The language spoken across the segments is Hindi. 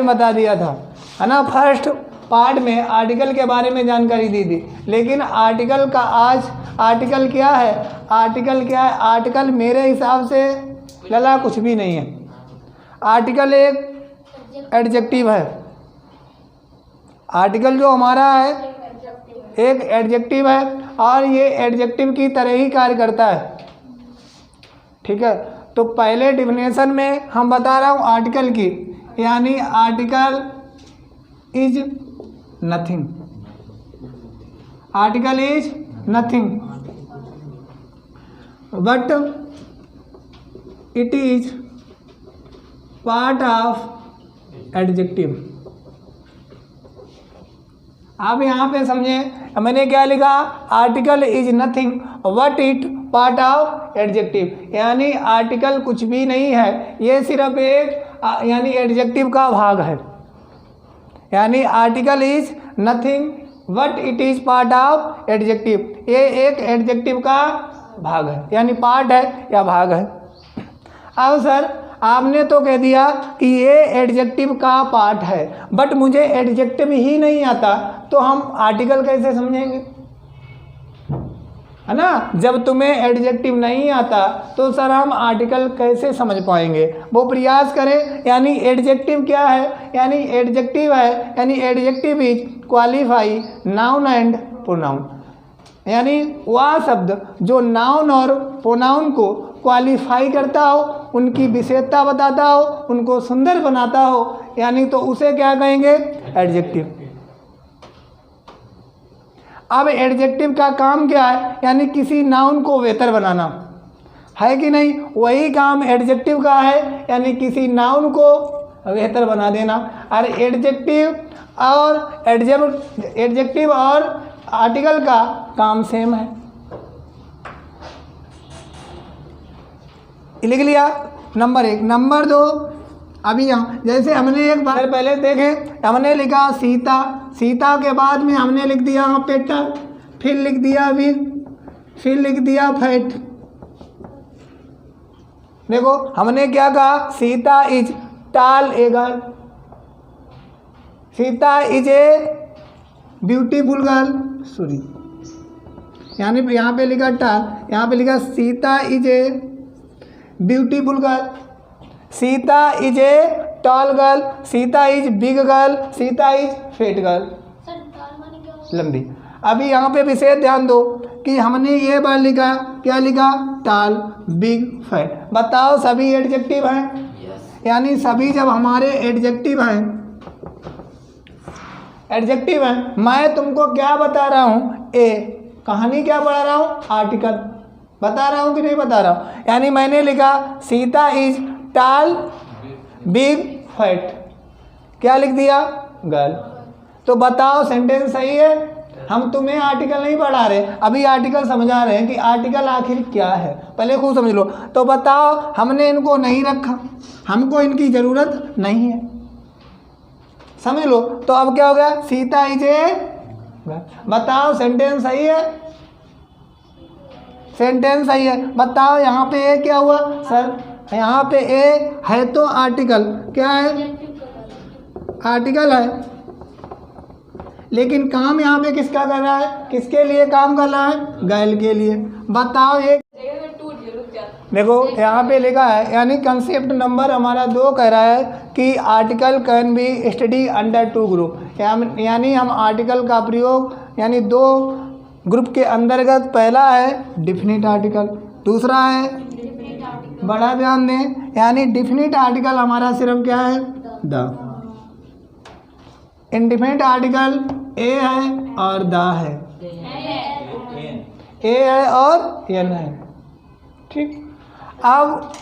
बता दिया था, है ना। फर्स्ट पार्ट में आर्टिकल के बारे में जानकारी दी थी, लेकिन आर्टिकल का आज आर्टिकल क्या है, आर्टिकल क्या है, आर्टिकल मेरे हिसाब से लला कुछ भी नहीं है। आर्टिकल एक एडजेक्टिव है। आर्टिकल जो हमारा है एक एडजेक्टिव है और ये एडजेक्टिव की तरह ही कार्य करता है, ठीक है। तो पहले डिफिनेशन में हम बता रहा हूँ आर्टिकल की, यानी article is nothing, article is nothing but it is part of adjective. आप यहाँ पे समझे, मैंने क्या लिखा, article is nothing but it part of adjective, यानी आर्टिकल कुछ भी नहीं है, ये सिर्फ एक यानी एडजेक्टिव का भाग है। यानी article is nothing but it is part of adjective, ये एक एडजेक्टिव का भाग है, यानी पार्ट है या भाग है। अब सर आपने तो कह दिया कि ये एडजेक्टिव का पार्ट है, बट मुझे एडजेक्टिव ही नहीं आता, तो हम आर्टिकल कैसे समझेंगे, है ना। जब तुम्हें एडजेक्टिव नहीं आता तो सर हम आर्टिकल कैसे समझ पाएंगे, वो प्रयास करें। यानी एडजेक्टिव क्या है, यानी एडजेक्टिव है, यानी adjective is qualify noun and pronoun, यानी वह शब्द जो नाउन और प्रोनाउन को क्वालिफाई करता हो, उनकी विशेषता बताता हो, उनको सुंदर बनाता हो, यानी तो उसे क्या कहेंगे, एडजेक्टिव। अब एडजेक्टिव का काम क्या है, यानी किसी नाउन को बेहतर बनाना, है कि नहीं। वही काम एडजेक्टिव का है, यानी किसी नाउन को बेहतर बना देना। और एडजेक्टिव और आर्टिकल का काम सेम है। लिख लिया नंबर 1। नंबर 2, अभी यहाँ जैसे हमने एक बार पहले देखे, हमने लिखा सीता, सीता के बाद में हमने लिख दिया पेटा, फिर लिख दिया विग, फिर लिख दिया फैट। देखो हमने क्या कहा, Sita is tall a girl, Sita is a beautiful girl, sorry यानी यहाँ पे लिखा टॉल, यहाँ पे लिखा Sita is a beautiful girl, Sita is a tall girl, Sita is big girl, Sita is fat girl, लंबी। अभी यहाँ पे विशेष ध्यान दो कि हमने ये बार लिखा, क्या लिखा, टॉल, बिग, फैट। बताओ सभी एडजेक्टिव हैं, यानी सभी जब हमारे एडजेक्टिव हैं, एडजेक्टिव हैं, मैं तुमको क्या बता रहा हूँ, ए कहानी क्या पढ़ा रहा हूँ, आर्टिकल बता रहा हूँ कि नहीं बता रहा हूँ। यानी मैंने लिखा Sita is toll big fat, क्या लिख दिया, गर्ल। तो बताओ सेंटेंस सही है। हम तुम्हें आर्टिकल नहीं पढ़ा रहे, अभी आर्टिकल समझा रहे हैं कि आर्टिकल आखिर क्या है, पहले खूब समझ लो। तो बताओ हमने इनको नहीं रखा, हमको इनकी ज़रूरत नहीं है, समझ लो। तो अब क्या हो गया, सीता इज ए, बताओ सेंटेंस सही है, सेंटेंस सही है। बताओ यहाँ पे ए क्या हुआ सर, यहाँ पे ए है तो आर्टिकल, क्या है, आर्टिकल है, लेकिन काम यहाँ पे किसका कर रहा है, किसके लिए काम कर रहा है, गर्ल के लिए। बताओ एक, देखो यहाँ पे लिखा है, यानी कंसेप्ट नंबर हमारा 2 कह रहा है कि article can be study under 2 group, यानी हम आर्टिकल का प्रयोग यानी 2 ग्रुप के अंतर्गत, पहला है डिफिनिट आर्टिकल, दूसरा है, बड़ा ध्यान दें, यानी डिफिनिट आर्टिकल हमारा सिर्फ क्या है, द। इंडिफिनिट आर्टिकल ए है और द है, ए है और एन है, ठीक। अब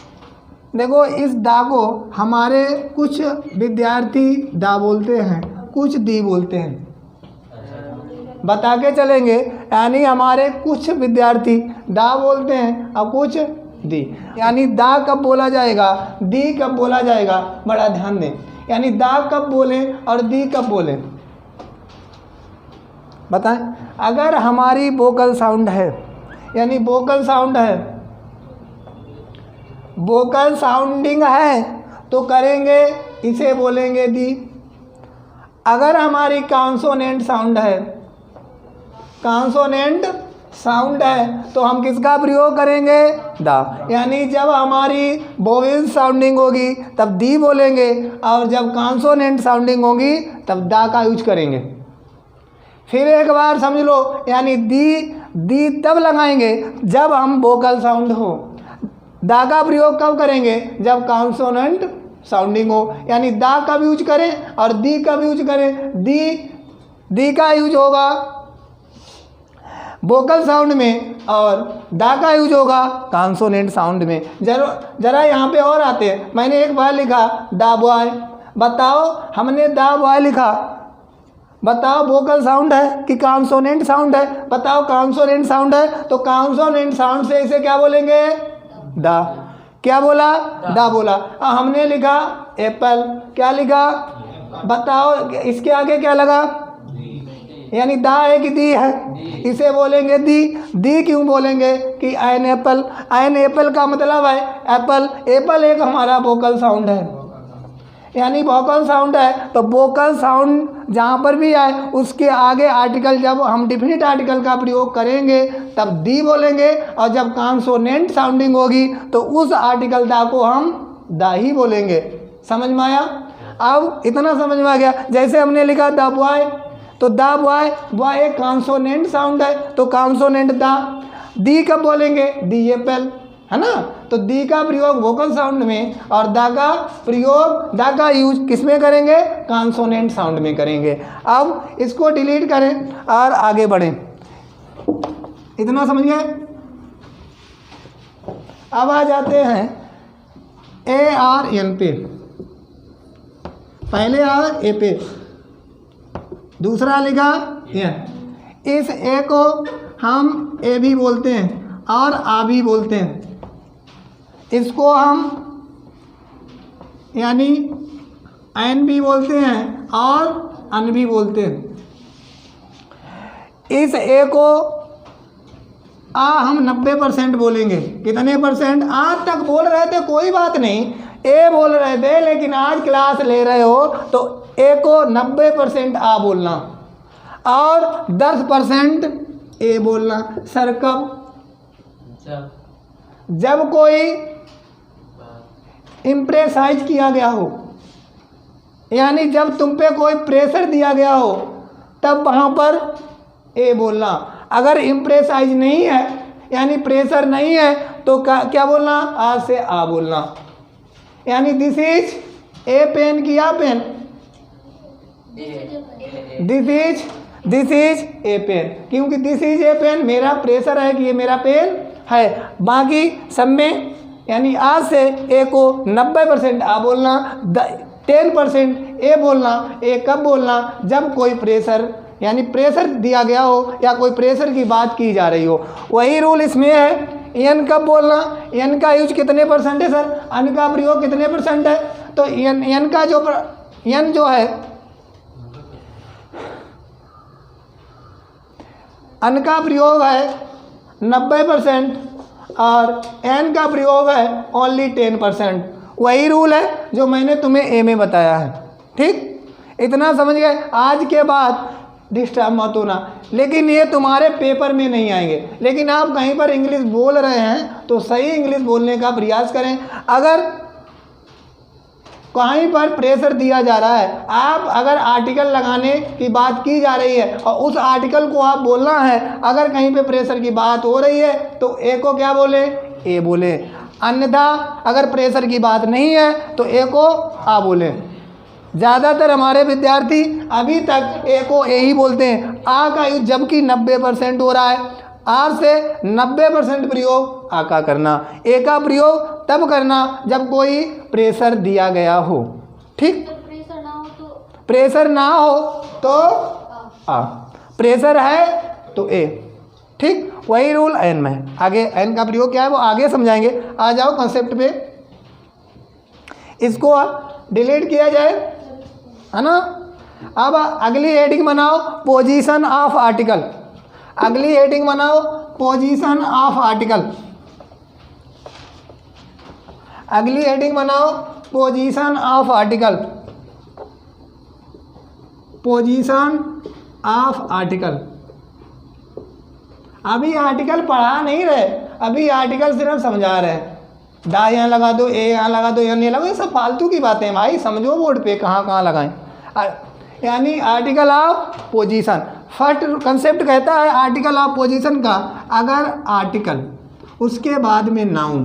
देखो इस दा को हमारे कुछ विद्यार्थी दा बोलते हैं, कुछ दी बोलते हैं, बता के चलेंगे। यानी हमारे कुछ विद्यार्थी दा बोलते हैं और कुछ दी, यानी दा कब बोला जाएगा, दी कब बोला जाएगा, बड़ा ध्यान दें। यानी दा कब बोले और दी कब बोले, बताएं। अगर हमारी वोकल साउंड है, यानी वोकल साउंड है, वोकल साउंडिंग है, तो करेंगे इसे बोलेंगे दी। अगर हमारी कॉन्सोनेंट साउंड है, कॉन्सोनेंट साउंड है, तो हम किसका प्रयोग करेंगे? दा। यानी जब हमारी वोवेल साउंडिंग होगी तब दी बोलेंगे, और जब कॉन्सोनेंट साउंडिंग होगी तब दा का यूज करेंगे। फिर एक बार समझ लो, यानी दी तब लगाएंगे जब हम वोकल साउंड हो। दा का प्रयोग कब करेंगे? जब कॉन्सोनेंट साउंडिंग हो। यानी दा कब यूज करें और दी कब यूज करें? दी का यूज होगा वोकल साउंड में और दा का यूज होगा कॉन्सोनेंट साउंड में। जरा यहाँ पे और आते हैं। मैंने एक बार लिखा दा बॉय, बताओ हमने दा बॉय लिखा, बताओ वोकल साउंड है कि कॉन्सोनेंट साउंड है? बताओ कॉन्सोनेंट साउंड है, तो कॉन्सोनेंट साउंड से इसे क्या बोलेंगे? दा। क्या बोला? दा बोला। हमने लिखा एप्पल, क्या लिखा? बताओ इसके आगे क्या लगा? यानी दा है कि दी है? इसे बोलेंगे दी। दी क्यों बोलेंगे? कि एन एप्पल, एन एप्पल का मतलब है एप्पल। एप्पल एक हमारा वोकल साउंड है, यानी वोकल साउंड है। तो वोकल साउंड जहाँ पर भी आए उसके आगे आर्टिकल, जब हम डिफिनिट आर्टिकल का प्रयोग करेंगे तब दी बोलेंगे, और जब कॉन्सोनेंट साउंडिंग होगी तो उस आर्टिकल दा को हम दा ही बोलेंगे। समझ में आया? अब इतना समझ में आ गया। जैसे हमने लिखा द बॉय, तो द बॉय, बॉय एक कॉन्सोनेंट साउंड है, तो कॉन्सोनेंट दा। दी कब बोलेंगे? दी एप्पल, है ना? तो दी का प्रयोग वोकल साउंड में और दा का प्रयोग, दा का यूज किस में करेंगे? कॉन्सोनेंट साउंड में करेंगे। अब इसको डिलीट करें और आगे बढ़ें। इतना समझ गए? अब आ जाते हैं ए आर एन पे। पहले आ ए पे, दूसरा लिखा एन। इस ए को हम ए भी बोलते हैं और आ भी बोलते हैं। इसको हम यानी एन भी बोलते हैं और अन भी बोलते हैं। इस ए को आ हम 90% बोलेंगे। कितने परसेंट? आज तक बोल रहे थे कोई बात नहीं, ए बोल रहे थे, लेकिन आज क्लास ले रहे हो तो ए को 90% आ बोलना और 10% ए बोलना। सर कब? जब कोई इम्प्रेसाइज किया गया हो, यानी जब तुम पे कोई प्रेशर दिया गया हो तब वहाँ पर ए बोलना। अगर इम्प्रेसाइज नहीं है यानी प्रेशर नहीं है तो क्या बोलना? आ से आ बोलना। यानी दिस इज ए पेन की आ pen, this is a pen, क्योंकि दिस इज ए पेन मेरा प्रेशर है कि ये मेरा पेन है। बाकी सब में यानी आज से ए को 90% आ बोलना, 10% ए बोलना। ए कब बोलना? जब कोई प्रेशर यानी प्रेशर दिया गया हो या कोई प्रेशर की बात की जा रही हो। वही रूल इसमें है। एन कब बोलना? एन का यूज कितने परसेंट है सर? अन का प्रयोग कितने परसेंट है? तो एन का जो एन जो है, अन का प्रयोग है 90% और एन का प्रयोग है ओनली 10%। वही रूल है जो मैंने तुम्हें ए में बताया है। ठीक, इतना समझ गए? आज के बाद डिस्टर्ब मत होना। लेकिन ये तुम्हारे पेपर में नहीं आएंगे, लेकिन आप कहीं पर इंग्लिश बोल रहे हैं तो सही इंग्लिश बोलने का प्रयास करें। अगर कहीं पर प्रेशर दिया जा रहा है, आप अगर आर्टिकल लगाने की बात की जा रही है और उस आर्टिकल को आप बोलना है, अगर कहीं पे प्रेशर की बात हो रही है तो ए को क्या बोले? ए बोले। अन्यथा अगर प्रेशर की बात नहीं है तो ए को आ बोले। ज़्यादातर हमारे विद्यार्थी अभी तक ए को ए ही बोलते हैं, आ का यूज जबकि 90% हो रहा है। आर से 90% प्रयोग आ का करना। ए का प्रयोग तब करना जब कोई प्रेशर दिया गया हो। ठीक, प्रेशर ना हो तो आ, प्रेशर है तो ए। ठीक, वही रूल एन में। आगे एन का प्रयोग क्या है वो आगे समझाएंगे। आ जाओ कॉन्सेप्ट पे, इसको डिलीट किया जाए, है ना। अब अगली हेडिंग बनाओ पोजीशन ऑफ आर्टिकल। अगली हेडिंग बनाओ पोजीशन ऑफ आर्टिकल। अगली हेडिंग बनाओ position of article. Position of article. अभी आर्टिकल पढ़ा नहीं रहे, अभी आर्टिकल सिर्फ समझा रहे हैं। दा यहाँ लगा दो, ए यहाँ लगा दो, यहाँ नहीं लगा, ये सब फालतू की बातें हैं भाई, समझो बोर्ड पे कहाँ कहाँ लगाएं। यानी article of position, first concept कहता है आर्टिकल ऑफ पोजीशन का, अगर आर्टिकल उसके बाद में नाउन,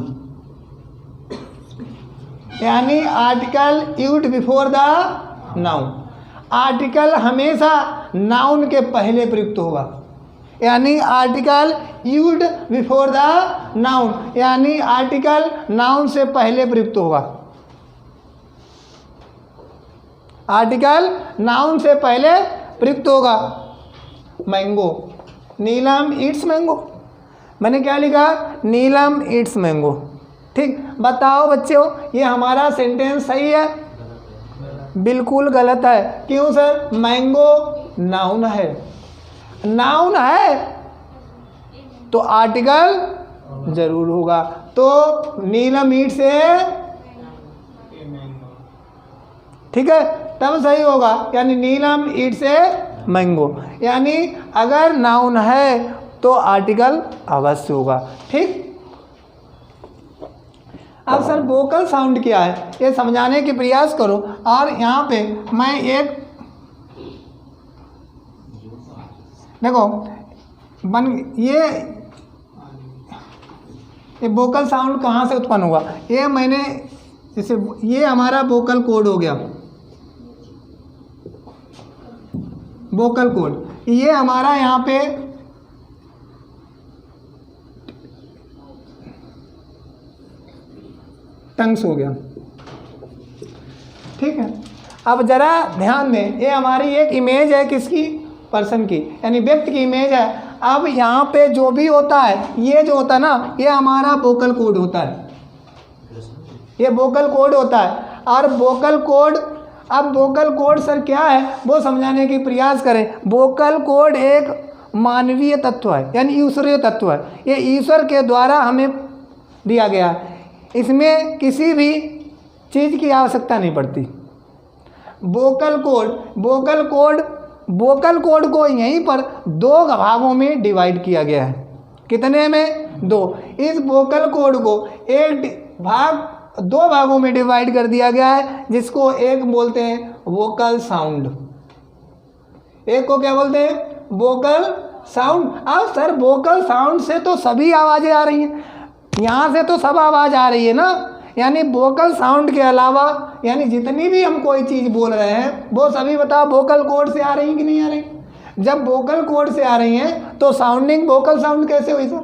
यानी article used before the noun, article हमेशा नाउन के पहले प्रयुक्त होगा। यानी article used before the noun, यानी आर्टिकल नाउन से पहले प्रयुक्त होगा। आर्टिकल नाउन से पहले प्रयुक्त होगा। मैंगो, नीलम ईट्स मैंगो, मैंने क्या लिखा? नीलम ईट्स मैंगो। ठीक, बताओ बच्चों, ये हमारा सेंटेंस सही है? बिल्कुल गलत है। क्यों सर? मैंगो नाउन है, नाउन है तो आर्टिकल जरूर होगा। तो नीलम ईट्स से, ठीक है, तब सही होगा। यानी नीलम ईट्स से मैंगो, यानी अगर नाउन है तो आर्टिकल अवश्य होगा। ठीक, अब सर वोकल साउंड क्या है ये समझाने की प्रयास करो। और यहाँ पे मैं एक देखो ये वोकल साउंड कहाँ से उत्पन्न हुआ, ये मैंने जैसे ये हमारा वोकल कोड हो गया, वोकल कोड, ये हमारा यहाँ पे टंग्स हो गया। ठीक है, अब जरा ध्यान दें, ये हमारी एक इमेज है किसकी? पर्सन की, यानी व्यक्ति की इमेज है। अब यहाँ पे जो भी होता है, ये जो होता है ना, ये हमारा वोकल कोड होता है, ये वोकल कोड होता है। और वोकल कोड, अब वोकल कोड सर क्या है वो समझाने की प्रयास करें। वोकल कोड एक मानवीय तत्व है, यानी ईश्वरीय तत्व है, ये ईश्वर के द्वारा हमें दिया गया है। इसमें किसी भी चीज़ की आवश्यकता नहीं पड़ती। वोकल कोड को यहीं पर दो भागों में डिवाइड किया गया है। कितने में? दो। इस वोकल कोड को दो भागों में डिवाइड कर दिया गया है, जिसको एक बोलते हैं वोकल साउंड, एक को क्या बोलते हैं? Vocal sound. अब सर वोकल साउंड से तो सभी आवाज़ें आ रही हैं, यहाँ से तो सब आवाज़ आ रही है ना, यानी वोकल साउंड के अलावा यानी जितनी भी हम कोई चीज़ बोल रहे हैं वो सभी बताओ वोकल कोड से आ रही हैं कि नहीं आ रही? जब वोकल कोड से आ रही हैं तो साउंडिंग वोकल साउंड कैसे हुई सर?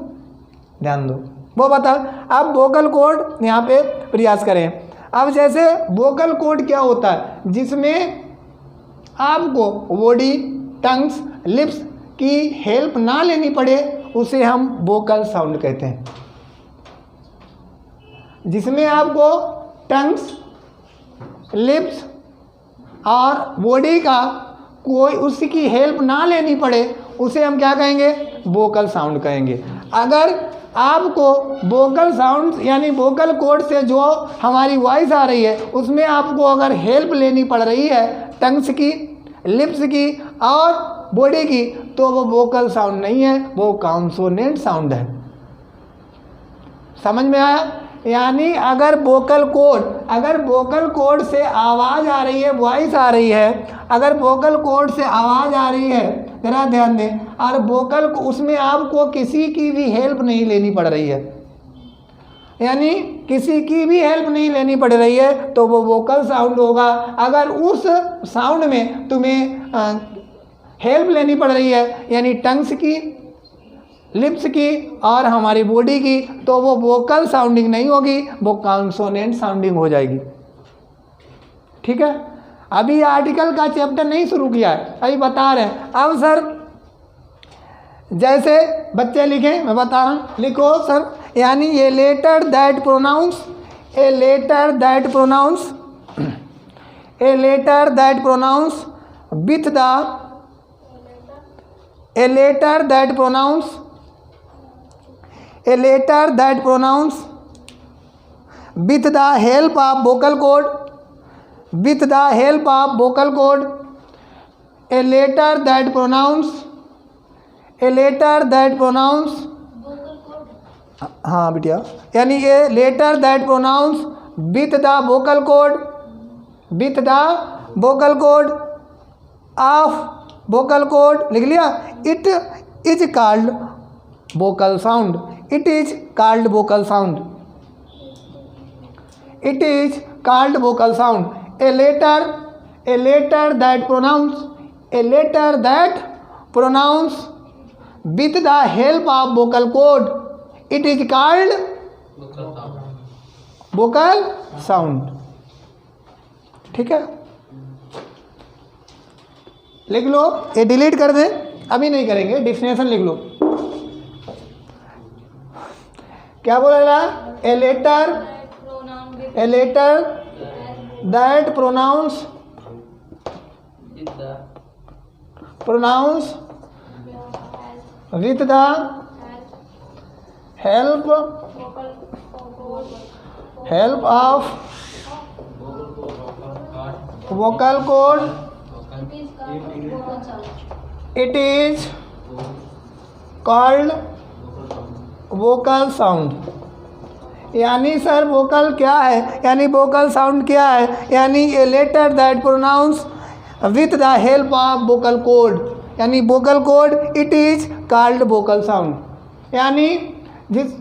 ध्यान दो, वो बताओ। अब वोकल कोड यहाँ पे प्रयास करें। अब जैसे वोकल कोड क्या होता है, जिसमें आपको बॉडी, टंग्स, लिप्स की हेल्प ना लेनी पड़े, उसे हम वोकल साउंड कहते हैं। जिसमें आपको टंग्स, लिप्स और बॉडी का कोई उसकी हेल्प ना लेनी पड़े, उसे हम क्या कहेंगे? वोकल साउंड कहेंगे। अगर आपको वोकल साउंड यानी वोकल कोड से जो हमारी वॉइस आ रही है उसमें आपको अगर हेल्प लेनी पड़ रही है टंग्स की, लिप्स की और बॉडी की, तो वो वोकल साउंड नहीं है, वो कॉन्सोनेंट साउंड है। समझ में आया? यानी अगर वोकल कोड से आवाज़ आ रही है, वॉइस आ रही है, अगर वोकल कोड से आवाज़ आ रही है, जरा ध्यान दें, और वोकल उसमें आपको किसी की भी हेल्प नहीं लेनी पड़ रही है, यानी किसी की भी हेल्प नहीं लेनी पड़ रही है, तो वो वोकल साउंड होगा। अगर उस साउंड में तुम्हें हेल्प लेनी पड़ रही है, यानी टंग्स की, लिप्स की और हमारी बॉडी की, तो वो वोकल साउंडिंग नहीं होगी, वो कॉन्सोनेंट साउंडिंग हो जाएगी। ठीक है, अभी आर्टिकल का चैप्टर नहीं शुरू किया है, अभी बता रहे हैं। अब सर जैसे बच्चे लिखें, मैं बता रहा हूँ, लिखो सर, यानी a letter that pronounce with the help of vocal cord, a letter that pronounce हाँ बिटिया, यानी a letter that pronounce with the vocal cord of vocal cord लिख लिया। It is called vocal sound. It is called vocal sound. It is called vocal sound. A letter that pronounce with the help of vocal cord, it is called vocal sound. ठीक है, लिख लो। ये डिलीट कर दे, अभी नहीं करेंगे, डिफिनेशन लिख लो। क्या बोला? A letter that pronounce with the help of vocal cord, it is called vocal sound. यानी सर वोकल क्या है, यानी वोकल साउंड क्या है, यानी a letter that pronounce with the help of vocal cord, यानी vocal cord, it is called vocal sound. यानी जिस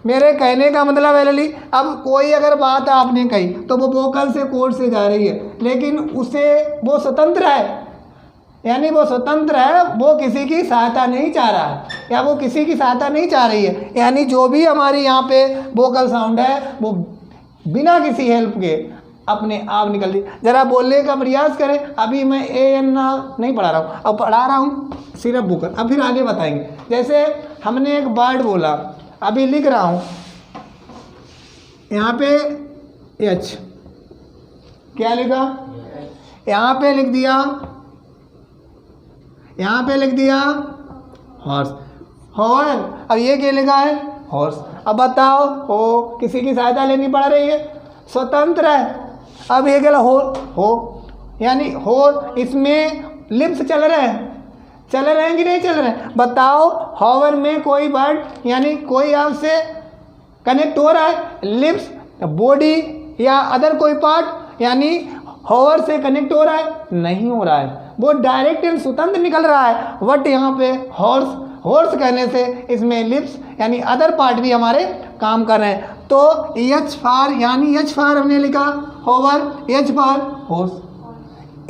मेरे कहने का मतलब है लली, अब कोई अगर बात आपने कही तो वो वोकल से कोड से जा रही है, लेकिन उसे वो स्वतंत्र है, यानी वो स्वतंत्र है, वो किसी की सहायता नहीं चाह रहा है या वो किसी की सहायता नहीं चाह रही है। यानी जो भी हमारी यहाँ पे वोकल साउंड है वो बिना किसी हेल्प के अपने आप निकल दी। ज़रा बोलने का प्रयास करें। अभी मैं ए एन नहीं पढ़ा रहा हूँ, अब पढ़ा रहा हूँ सिर्फ वोकल। अब फिर आगे बताएंगे। जैसे हमने एक वर्ड बोला, अभी लिख रहा हूँ यहाँ पे एच, क्या लिखा? यहाँ पे लिख दिया, यहाँ पे लिख दिया हॉर्स, हॉर्न। अब ये क्या लिखा है? हॉर्स। अब बताओ, हो किसी की सहायता लेनी पड़ रही है, स्वतंत्र है। अब ये क्या हो, यानी हो, इसमें लिप्स चल रहे हैं कि नहीं चल रहे हैं? बताओ, हॉवर में कोई वर्ड यानी कोई आपसे कनेक्ट हो रहा है, लिप्स, बॉडी या अदर कोई पार्ट यानी हॉवर से कनेक्ट हो रहा है? नहीं हो रहा है, वो डायरेक्ट एंड स्वतंत्र निकल रहा है। बट यहाँ पे हॉर्स कहने से इसमें लिप्स यानी अदर पार्ट भी हमारे काम कर रहे हैं। तो एच फॉर, यानी एच फॉर हमने लिखा हॉवर, एच फॉर हॉर्स,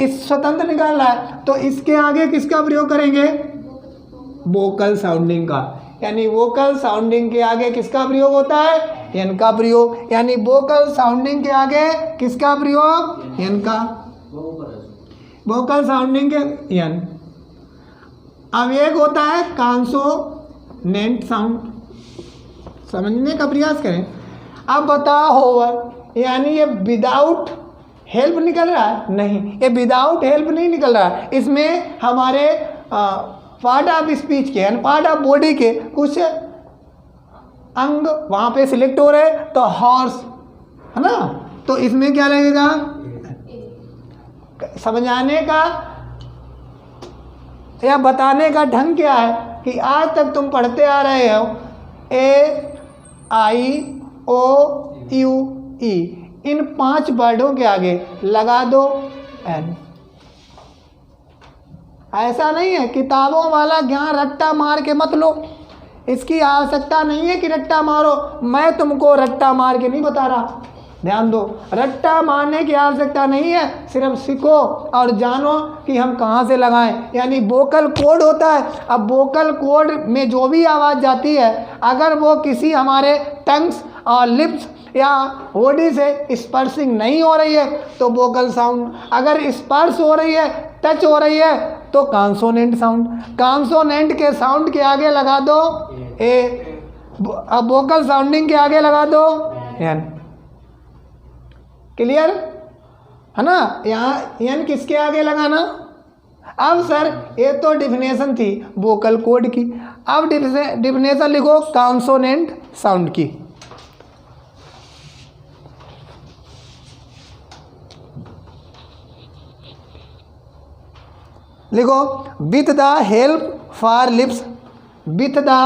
इस स्वतंत्र निकाल रहा है। तो इसके आगे किसका प्रयोग करेंगे? वोकल साउंडिंग का। यानी वोकल साउंडिंग के आगे किसका प्रयोग होता है? एन का प्रयोग। यानी वोकल साउंडिंग के आगे किसका प्रयोग? एन का। वोकल साउंडिंग के एन। अब एक होता है कॉन्सोनेंट साउंड, समझने का प्रयास करें। अब बताओ, होवर यानी ये विदाउट हेल्प निकल रहा है? नहीं, ये विदाउट हेल्प नहीं निकल रहा है। इसमें हमारे पार्ट ऑफ स्पीच के यानी पार्ट ऑफ बॉडी के कुछ अंग वहाँ पे सिलेक्ट हो रहे हैं, तो हॉर्स है ना। तो इसमें क्या लगेगा? समझाने का या बताने का ढंग क्या है कि आज तक तुम पढ़ते आ रहे हो ए आई ओ यू ई, इन 5 वर्डों के आगे लगा दो एन। ऐसा नहीं है किताबों वाला ज्ञान रट्टा मार के मत लो, इसकी आवश्यकता नहीं है कि रट्टा मारो। मैं तुमको रट्टा मार के नहीं बता रहा, ध्यान दो, रट्टा मारने की आवश्यकता नहीं है। सिर्फ सीखो और जानो कि हम कहाँ से लगाएं। यानी वोकल कोड होता है। अब वोकल कोड में जो भी आवाज़ जाती है, अगर वो किसी हमारे टंग्स और लिप्स या बॉडी से स्पर्शिंग नहीं हो रही है तो वोकल साउंड। अगर स्पर्श हो रही है, टच हो रही है, तो कॉन्सोनेंट साउंड। कॉन्सोनेंट के साउंड के आगे लगा दो ए, अब वोकल साउंडिंग के आगे लगा दो एन। क्लियर है ना? यहाँ एन किसके आगे लगाना? अब सर ये तो डिफिनेशन थी वोकल कोड की, अब डिफिनेशन लिखो कॉन्सोनेंट साउंड की। लिखो with the help for lips, with the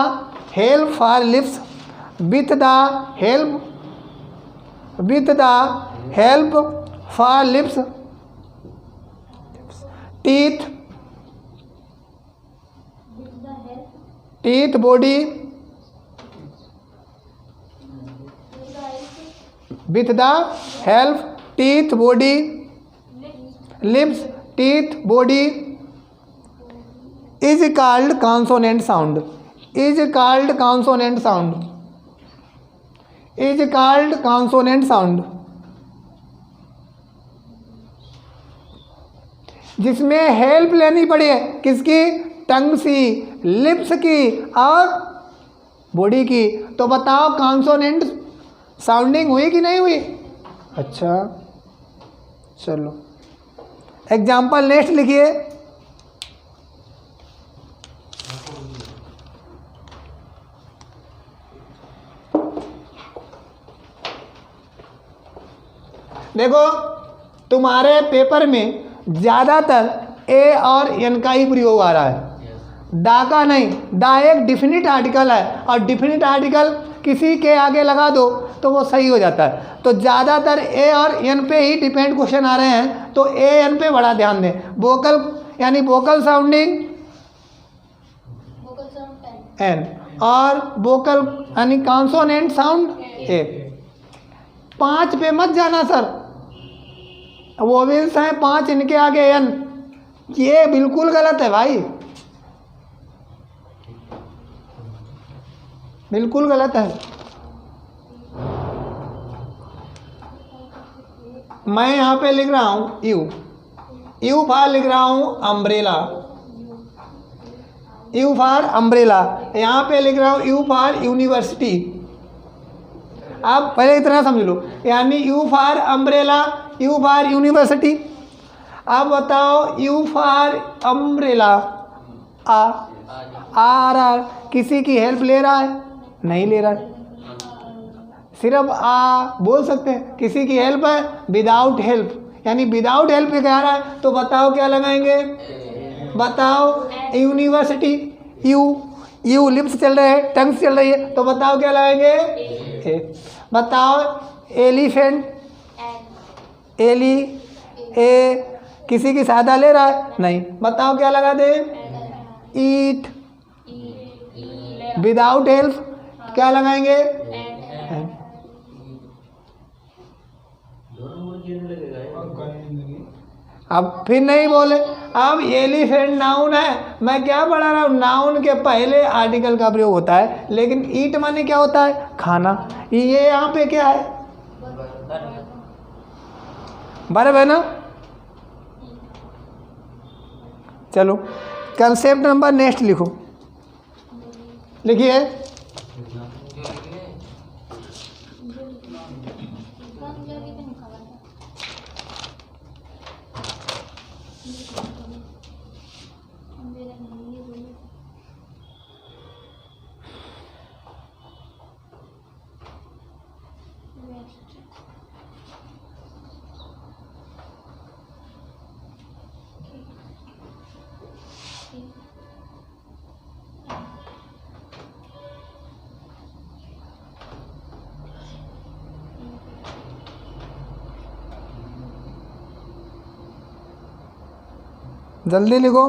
help for lips, with the help, with the help for lips, teeth, teeth body, with the help teeth body, lips teeth body is called consonant sound, is called consonant sound, is called consonant sound, जिसमें हेल्प लेनी पड़ी है किसकी, टंग सी, लिप्स की और बॉडी की। तो बताओ कॉन्सोनेंट साउंडिंग हुई कि नहीं हुई? अच्छा चलो एग्जाम्पल नेक्स्ट लिखिए। देखो तुम्हारे पेपर में ज़्यादातर ए और एन का ही प्रयोग आ रहा है, दा का नहीं। दा एक डिफिनिट आर्टिकल है और डिफिनिट आर्टिकल किसी के आगे लगा दो तो वो सही हो जाता है। तो ज़्यादातर ए और एन पे ही डिपेंड क्वेश्चन आ रहे हैं, तो ए एन पे बड़ा ध्यान दें। वोकल यानी वोकल साउंडिंग एन और वोकल यानी कॉन्सोनेंट साउंड ए। 5 पे मत जाना सर, वोवेल्स हैं 5, इनके आगे एन, ये बिल्कुल गलत है भाई, बिल्कुल गलत है। मैं यहाँ पे लिख रहा हूँ यू, यू फॉर लिख रहा हूँ अम्ब्रेला, यू फॉर अम्ब्रेला। यहाँ पे लिख रहा हूँ यू फॉर यूनिवर्सिटी। आप पहले इतना समझ लो, यानी you for umbrella, you for university. अब बताओ यू फॉर अम्ब्रेला, आ रहा है, किसी की हेल्प ले रहा है? नहीं ले रहा है, सिर्फ आ बोल सकते हैं। किसी की हेल्प है? विदाउट हेल्प, यानी विदाउट हेल्प कह रहा है, तो बताओ क्या लगाएंगे? बताओ यूनिवर्सिटी, यू, यू लिप्स चल रहे हैं, टंग्स चल रही है, तो बताओ क्या लगाएंगे? ए। बताओ एलिफेंट, एली, ए, किसी की सहायता ले रहा है? नहीं, बताओ क्या लगा दे? ईट, विदाउट हेल्प क्या लगाएंगे? अब फिर नहीं बोले। अब एलिफेंट नाउन है, मैं क्या पढ़ा रहा हूँ, नाउन के पहले आर्टिकल का प्रयोग होता है, लेकिन ईट माने क्या होता है? खाना। ये यहाँ पे क्या है? बराबर है ना? चलो कंसेप्ट नंबर नेक्स्ट लिखो, लिखिए। जल्दी लिखो।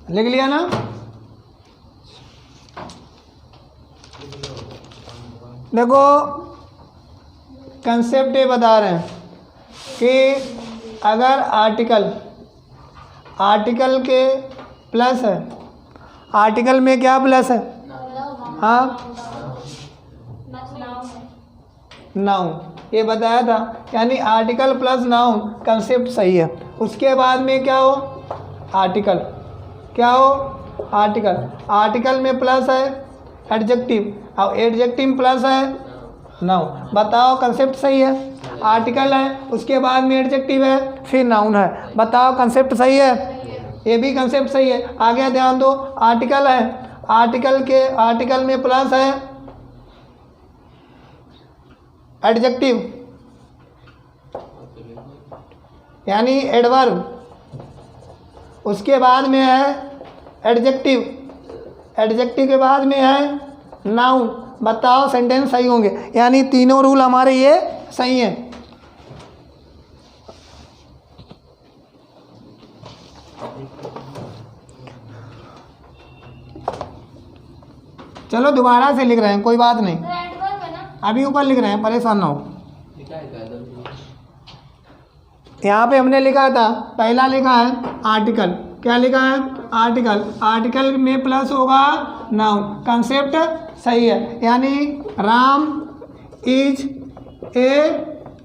लिख लिया ना? देखो कंसेप्ट ये बता रहे हैं कि अगर आर्टिकल के प्लस है, आर्टिकल में क्या प्लस है? हाँ नाउन, ये बताया था, यानी आर्टिकल प्लस नाउन कंसेप्ट सही है। उसके बाद में क्या हो? आर्टिकल, क्या हो? आर्टिकल, आर्टिकल में प्लस है एडजेक्टिव और एडजेक्टिव प्लस है नाउन। बताओ कंसेप्ट सही है, आर्टिकल है, उसके बाद में एडजेक्टिव है, फिर नाउन है। बताओ कंसेप्ट सही है, ये भी कंसेप्ट सही है। आगे ध्यान दो, आर्टिकल है, आर्टिकल में प्लस है एडजेक्टिव यानी एडवर्ब, उसके बाद में है एडजेक्टिव, एडजेक्टिव के बाद में है नाउन। बताओ सेंटेंस सही होंगे, यानी तीनों रूल हमारे ये सही हैं। चलो दोबारा से लिख रहे हैं, कोई बात नहीं, अभी ऊपर लिख रहे हैं, परेशान ना हो। यहाँ पे हमने लिखा था, पहला लिखा है आर्टिकल, क्या लिखा है आर्टिकल, आर्टिकल में प्लस होगा नाउन। कंसेप्ट सही है, यानी राम इज ए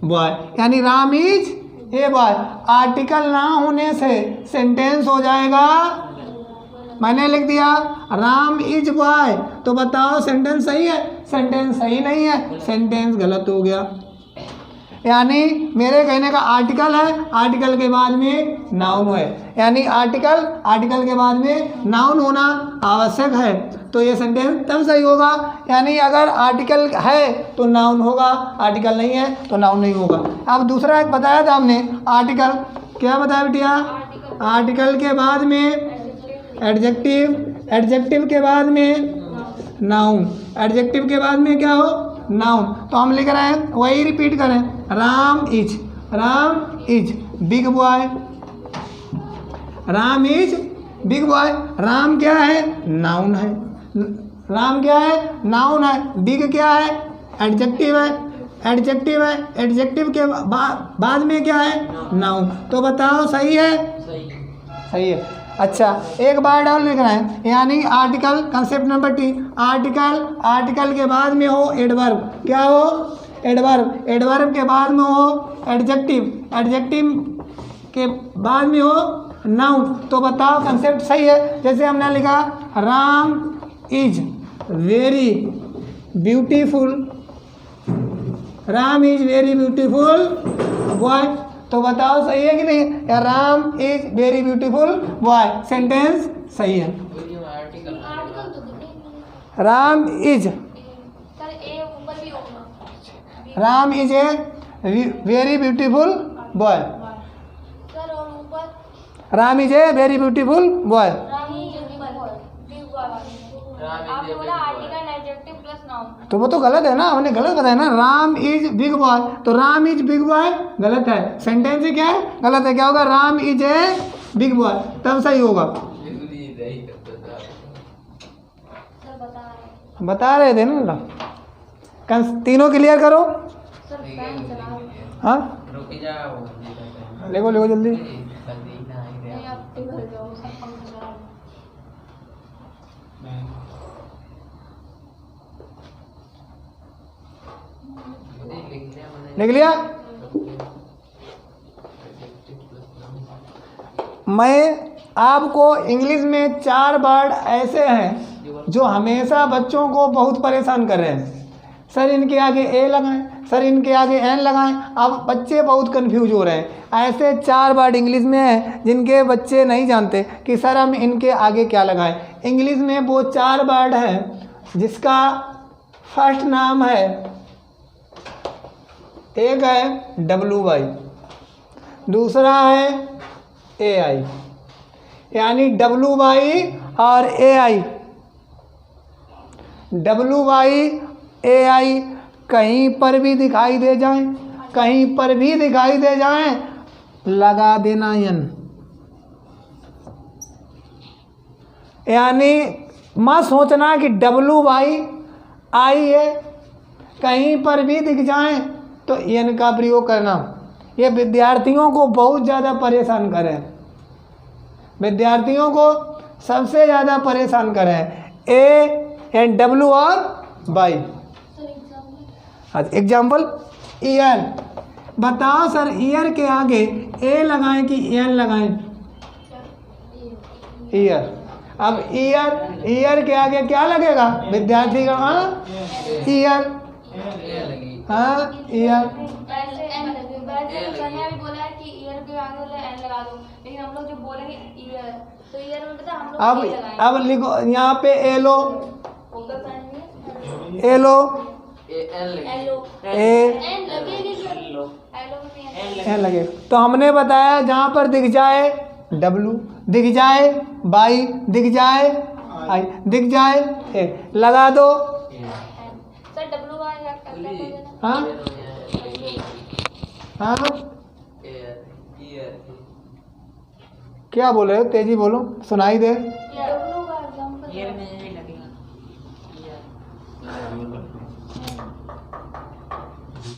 बॉय, यानी Ram is a boy. Article ना होने से सेंटेंस हो जाएगा, मैंने लिख दिया राम इज बॉय, तो बताओ सेंटेंस सही है, सेंटेंस सही नहीं है, सेंटेंस गलत हो गया। यानी मेरे कहने का आर्टिकल है, आर्टिकल के बाद में नाउन है, यानी आर्टिकल के बाद में नाउन होना आवश्यक है, तो ये सेंटेंस तब सही होगा। यानी अगर आर्टिकल है तो नाउन होगा, आर्टिकल नहीं है तो नाउन नहीं होगा। अब दूसरा एक बताया था हमने, आर्टिकल क्या बताया बिटिया, आर्टिकल के बाद में एडजेक्टिव, एडजेक्टिव के बाद में नाउन, एडजेक्टिव के बाद में क्या हो नाउन। तो हम लिख रहे हैं, वही रिपीट करें, Ram is big boy, Ram is big boy. Ram क्या है नाउन है, राम क्या है नाउन है, बिग क्या है एडजेक्टिव है, एडजेक्टिव है, एडजेक्टिव के बाद में क्या है नाउन। तो बताओ सही है, सही है। अच्छा एक बार और लिख रहे हैं, यानी आर्टिकल कंसेप्ट नंबर 3, आर्टिकल के बाद में हो एडवर्ब, क्या हो एडवर्ब, एडवर्ब के बाद में हो एडजेक्टिव, एडजेक्टिव के बाद में हो नाउन। तो बताओ कंसेप्ट सही है। जैसे हमने लिखा Ram is very beautiful, Ram is very beautiful boy, तो बताओ सही है कि नहीं, या Ram is very beautiful boy, sentence सही है। Ram is a very beautiful boy, Ram is a very beautiful boy. तो वो तो गलत है ना, हमने गलत बताया ना, राम इज बिग बॉय, तो राम इज बिग बॉय गलत है, सेंटेंस ही क्या है गलत है, क्या होगा Ram is a big boy, तब सही होगा। बता रहे थे ना, तीनों क्लियर करो। हाँ लिखो जल्दी। लिख लिया। मैं आपको इंग्लिश में 4 वर्ड ऐसे हैं जो हमेशा बच्चों को बहुत परेशान कर रहे हैं। सर इनके आगे ए लगाएं, सर इनके आगे एन लगाएं, अब बच्चे बहुत कंफ्यूज हो रहे हैं। ऐसे 4 वर्ड इंग्लिश में हैं जिनके बच्चे नहीं जानते कि सर हम इनके आगे क्या लगाएं। इंग्लिश में वो 4 वर्ड हैं जिसका फर्स्ट नाम है, एक है WY, दूसरा है AI, यानी WY और AI, WY AI कहीं पर भी दिखाई दे जाए, कहीं पर भी दिखाई दे जाए लगा देना यन, यानी मत सोचना कि WY है, कहीं पर भी दिख जाए तो एन का प्रयोग करना। ये विद्यार्थियों को बहुत ज़्यादा परेशान करें, विद्यार्थियों को सबसे ज़्यादा परेशान करें ANW और Y। एग्जाम्पल ईयर, बताओ सर ईयर के आगे ए लगाएं कि एन लगाएं, ईयर। अब ईयर के आगे क्या लगेगा विद्यार्थी का, ईयर, हाँ ईयर, सनिया भी बोला है कि ईयर के आगे वाला एन लगा दो, लेकिन हम लोग जो बोलेंगे ईयर, तो ईयर में पता हम लोग अब ए लगाएंगे। लिखो यहाँ पे एलो, होगा साइन में एलो, एलो ए एन लगेगी सर, एलो में एन लगे। तो हमने बताया जहाँ पर दिख जाए डब्लू, दिख जाए बाई, दिख जाए आई, दिख जाए ए, लगा दो। सर डब्लू का अगला हो जाना। हाँ हाँ क्या बोल रहे हो, तेजी बोलो, सुनाई दे। डब्लू का एग्जांपल